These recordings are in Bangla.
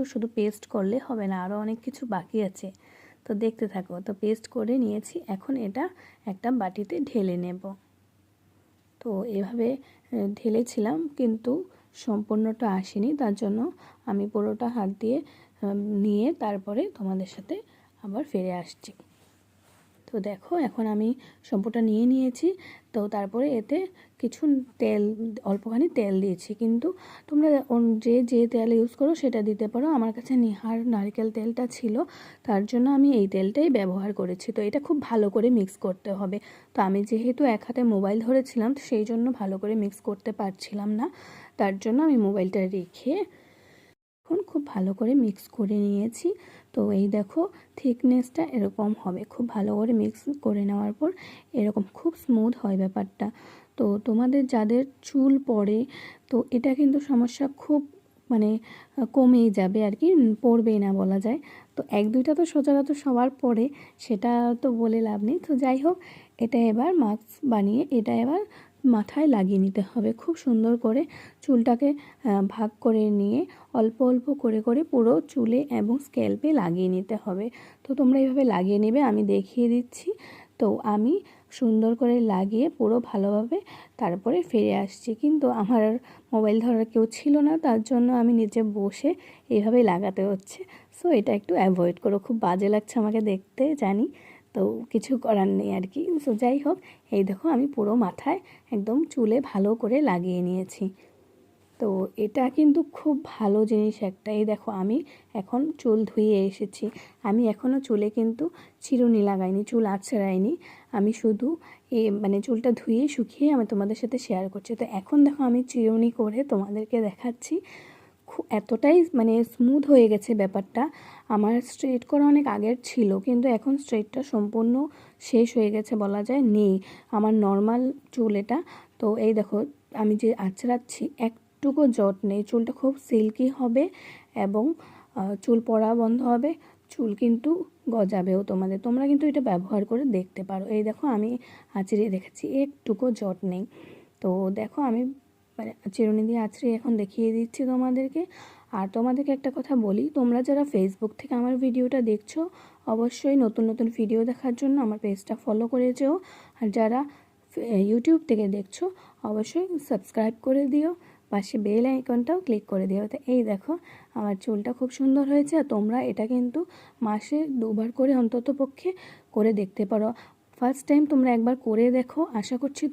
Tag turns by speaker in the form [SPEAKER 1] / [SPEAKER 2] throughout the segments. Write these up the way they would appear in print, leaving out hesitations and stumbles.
[SPEAKER 1] কিন্তু শুধু পেস্ট করলে হবে না, আরও অনেক কিছু বাকি আছে। তো দেখতে থাকো। তো পেস্ট করে নিয়েছি, এখন এটা একটা বাটিতে ঢেলে নেব। তো এভাবে ঢেলেছিলাম কিন্তু সম্পূর্ণটা আসেনি, তার জন্য আমি পুরোটা হাত দিয়ে নিয়ে তারপরে তোমাদের সাথে আবার ফিরে আসছি। তো দেখো এখন আমি সম্পূর্ণটা নিয়ে নিয়েছি। তো তারপরে এতে কিছু তেল, অল্পখানি তেল দিয়েছি, কিন্তু তোমরা যে যে তেল ইউজ করো সেটা দিতে পারো। আমার কাছে নিহার নারকেল তেলটা ছিল, তার জন্য আমি এই তেলটাই ব্যবহার করেছি। তো এটা খুব ভালো করে মিক্স করতে হবে। তো আমি যেহেতু এক হাতে মোবাইল ধরেছিলাম, সেই জন্য ভালো করে মিক্স করতে পারছিলাম না, তার জন্য আমি মোবাইলটা রেখে এখন খুব ভালো করে মিক্স করে নিয়েছি। তো এই দেখো থিকনেসটা এরকম হবে। খুব ভালো করে মিক্স করে নেওয়ার পর এরকম খুব স্মুথ হয় ব্যাপারটা। তো তোমাদের যাদের চুল পড়ে, তো এটা কিন্তু সমস্যা খুব মানে কমেই যাবে আর কি, পড়বেই না বলা যায়। তো এক দুইটা তো সচরাচর সবার পড়ে, সেটা তো বলে লাভ নেই। তো যাই হোক, এটা এবার মাস্ক বানিয়ে এটা এবার মাথায় লাগিয়ে নিতে হবে। খুব সুন্দর করে চুলটাকে ভাগ করে নিয়ে অল্প অল্প করে করে পুরো চুলে এবং স্ক্যাল্পে লাগিয়ে নিতে হবে। তো তোমরা এইভাবে লাগিয়ে নেবে, আমি দেখিয়ে দিচ্ছি। তো আমি সুন্দর করে লাগিয়ে পুরো ভালোভাবে তারপরে ফিরে আসছি, কিন্তু আমার মোবাইল ধরার কেউ ছিল না, তার জন্য আমি নিচে বসে এইভাবেই লাগাতে হচ্ছে। সো এটা একটু অ্যাভয়েড করো, খুব বাজে লাগছে আমাকে দেখতে জানি, তো কিছু করার নেই আর কি। সো যাই হোক, এই দেখো আমি পুরো মাথায় একদম চুলে ভালো করে লাগিয়ে নিয়েছি। তো এটা কিন্তু খুব ভালো জিনিস একটা। এই দেখো আমি এখন চুল ধুয়ে এসেছি, আমি এখনও চুলে কিন্তু চিরুনি লাগাইনি, চুল আঁচড়াইনি, আমি শুধু মানে চুলটা ধুয়ে শুকিয়ে আমি তোমাদের সাথে শেয়ার করছি। তো এখন দেখো আমি চিরুনি করে তোমাদেরকে দেখাচ্ছি। এতটাই মানে স্মুথ হয়ে গেছে ব্যাপারটা। আমার স্ট্রেট করা অনেক আগের ছিল, কিন্তু এখন স্ট্রেটটা সম্পূর্ণ শেষ হয়ে গেছে বলা যায়, নেই আমার নর্মাল চুল এটা। তো এই দেখো আমি যে আঁচড়াচ্ছি একটুকু জট নেই, চুলটা খুব সিল্কি হবে এবং চুল পড়া বন্ধ হবে, চুল কিন্তু গজাবেও তোমাদের। তোমরা কিন্তু এটা ব্যবহার করে দেখতে পারো। এই দেখো আমি আঁচড়িয়ে দেখেছি, একটুকু জট নেই। তো দেখো আমি মানে চিরুনি দিয়ে আঁচড়িয়ে এখন দেখিয়ে দিচ্ছি তোমাদেরকে। আর তোমাদেরকে একটা কথা বলি, তোমরা যারা ফেসবুক থেকে আমার ভিডিওটা দেখছো, অবশ্যই নতুন নতুন ভিডিও দেখার জন্য আমার পেজটা ফলো করে যেও। আর যারা ইউটিউব থেকে দেখছো, অবশ্যই সাবস্ক্রাইব করে দিও, পাশে বেল আইকনটাও ক্লিক করে দিও। তো এই দেখো আমার চুলটা খুব সুন্দর হয়েছে। আর তোমরা এটা কিন্তু মাসে 2বার করে অন্তত পক্ষে করে দেখতে পারো। ফার্স্ট টাইম তোমরা একবার করে দেখো, আশা করছি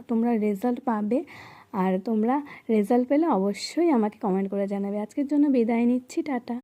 [SPEAKER 1] তোমরা রেজাল্ট পাবে। আর তোমরা রেজাল্ট পেলে অবশ্যই আমাকে কমেন্ট করে জানাবে। আজকের জন্য বিদায় নিচ্ছি, টাটা।